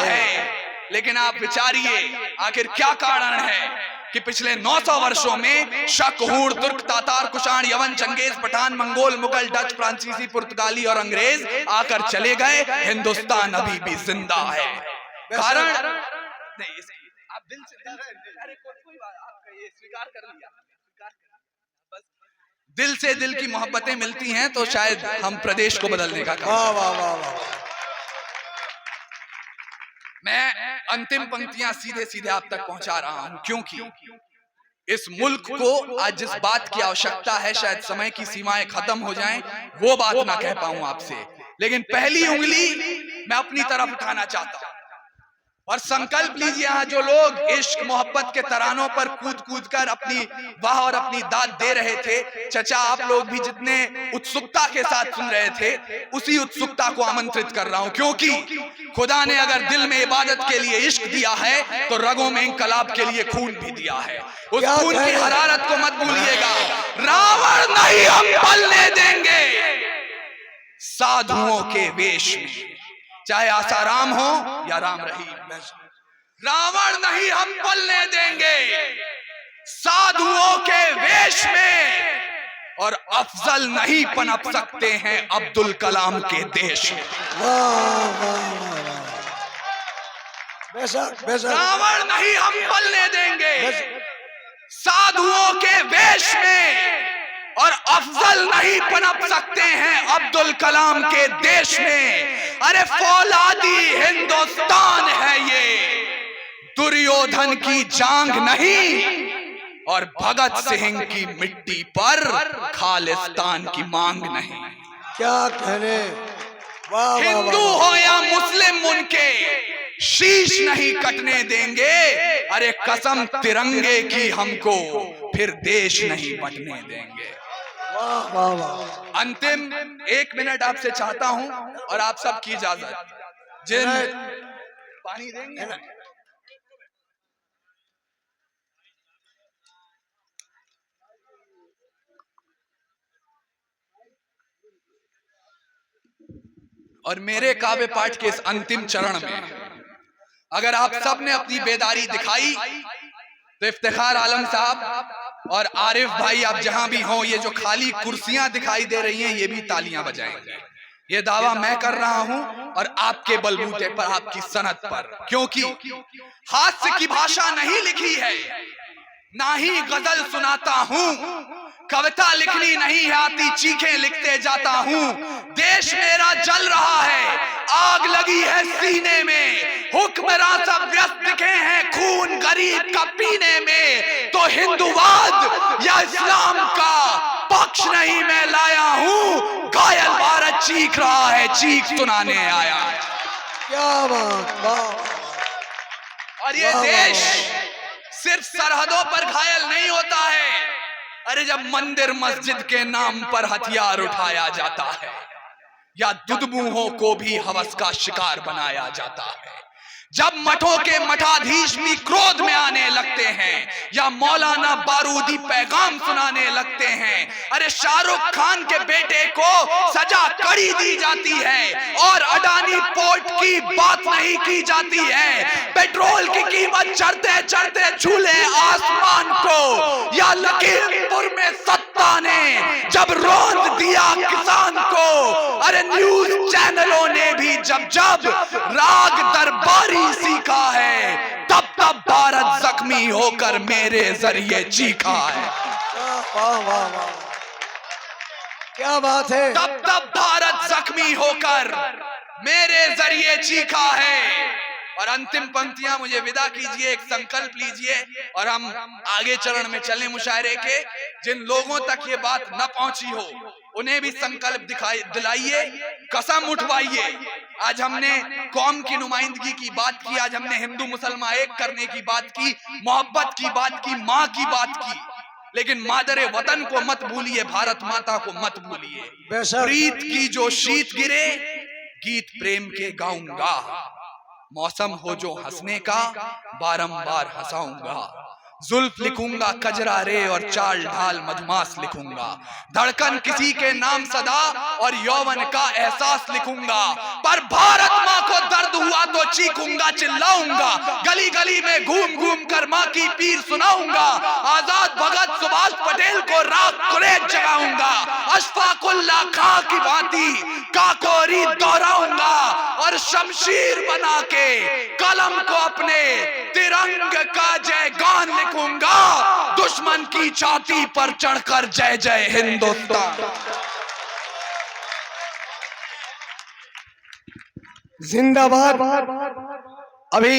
है। लेकिन आप विचारिए आखिर क्या कारण है कि पिछले 900 वर्षों में शक, हूण, तुर्क, तातार, कुषाण, यवन, चंगेज, पठान, मंगोल, मुगल, डच, फ्रांसीसी, पुर्तगाली और अंग्रेज आकर चले गए, हिंदुस्तान अभी भी जिंदा है। कारण नहीं, आप दिल से अरे कोई बात, आप ये स्वीकार कर लिया, बस दिल से दिल की मोहब्बतें मिलती हैं तो शायद हम प्रदेश को बदलने का काम। वाह वाह वाह वाह। मैं अंतिम पंक्तियां सीधे सीधे आप तक पहुंचा रहा हूं क्योंकि इस मुल्क को आज जिस बात की आवश्यकता है, शायद समय की सीमाएं खत्म हो जाएं, वो बात ना कह पाऊं आपसे, लेकिन पहली उंगली मैं अपनी तरफ उठाना चाहता हूं। और संकल्प लीजिए, यहाँ जो लोग इश्क मोहब्बत के तरानों पर कूद कूद कर अपनी वाह और अपनी दाद दे रहे थे, चचा आप लोग भी जितने उत्सुकता के साथ सुन रहे थे, उसी उत्सुकता को आमंत्रित कर रहा हूं क्योंकि खुदा ने अगर दिल में इबादत के लिए इश्क दिया है तो रगों में इंकलाब के लिए खून भी दिया है। उस खून की हरारत को मत भूलिएगा। रावण नहीं हम पलने देंगे साधुओं के वेश में, चाहे आसाराम हो या राम रहीम। रावण नहीं हम पलने देंगे साधुओं के वेश में, और अफजल नहीं पनप सकते हैं अब्दुल कलाम के देश में। रावण नहीं हम पलने देंगे साधुओं के वेश में, और अफजल नहीं पनप सकते हैं अब्दुल कलाम के देश में। अरे फौलादी हिंदुस्तान है ये, दुर्योधन की जांग नहीं और भगत सिंह की मिट्टी पर खालिस्तान की मांग नहीं। क्या कहने। हिंदू हो या मुस्लिम उनके शीश नहीं कटने देंगे। अरे कसम तिरंगे की हमको फिर देश नहीं बटने देंगे। वाह वाह वाह। अंतिम 1 मिनट आपसे चाहता हूं और आप सब की इजाजत। जिन पानी देंगे और मेरे काव्य पाठ के इस अंतिम चरण में अगर आप सब ने अपनी बेदारी दिखाई तो इफ्तिखार आलम साहब और आरिफ भाई आप जहां भी हों, ये जो खाली कुर्सियां दिखाई दे रही हैं ये भी तालियां बजाएंगे। ये दावा मैं कर रहा हूं और आपके बलबूते पर, आपकी सनद पर, क्योंकि हास्य की भाषा नहीं लिखी है, ना ही गजल सुनाता हूं, कविता लिखनी नहीं आती, चीखें लिखते जाता हूं। देश मेरा जल रहा है, आग लगी है सीने में, हुक्मरान सब व्यस्त दिखे हैं खून गरीब का पीने में, तो हिंदुवाद या इस्लाम का पक्ष नहीं मैं लाया हूं, घायल भारत चीख रहा है, चीख सुनाने आया। क्या बात। वाह। और ये देश सिर्फ सरहदों पर घायल नहीं होता है। अरे जब मंदिर मस्जिद के नाम पर हथियार उठाया जाता है या दुधमुहों को भी हवस का शिकार बनाया जाता है, जब मठों के मठाधीश भी क्रोध में आने लगते हैं या मौलाना बारूदी पैगाम सुनाने लगते हैं, अरे शाहरुख खान के बेटे को सजा कड़ी दी जाती है और अडानी पोर्ट की बात नहीं की जाती है, पेट्रोल की कीमत चढ़ते चढ़ते झूले आसमान को, या लखीमपुर में सत्ता ने जब रौंद दिया किसान को, अरे न्यूज चैनलों ने भी जब जब राग दरबारी सीखा है, तब तब भारत जख्मी होकर मेरे जरिए चीखा है। वाह वाह वाह। क्या बात है। तब तब भारत जख्मी होकर मेरे जरिए चीखा है। और अंतिम पंक्तियां मुझे विदा कीजिए, एक संकल्प लीजिए और हम आगे चरण में चलें मुशायरे के। जिन लोगों तक ये बात न पहुंची हो उन्हें भी संकल्प दिलाइए, कसम उठवाइए। आज हमने कौम की नुमाइंदगी की बात की, आज हमने हिंदू मुसलमान एक करने की बात की, मोहब्बत की बात की, माँ की बात की, लेकिन मादरे वतन को मत भूलिए, भारत माता को मत भूलिए। प्रीत की जो शीत गिरे गीत प्रेम के गाऊंगा, मौसम हो जो हंसने का बारंबार हंसाऊंगा, जुल्फ लिखूंगा कजरा रे और चाल ढाल मधुमास लिखूंगा, धड़कन किसी के नाम सदा और यौवन का एहसास लिखूंगा। पर भारत माँ को दर्द हुआ तो चीखूंगा चिल्लाऊंगा, गली गली में घूम घूम कर माँ की पीर सुनाऊंगा। आजाद भगत सुभाष पटेल को राख कुरेद जगाऊंगा, अशफाकुल्ला खां की भांति काकोरी दोहराऊंगा और शमशीर बना के कलम को अपने तिरंग का जयगान लिखूंगा। दुश्मन की छाती पर चढ़कर जय जय हिंदुस्तान। जिंदाबाद। अभी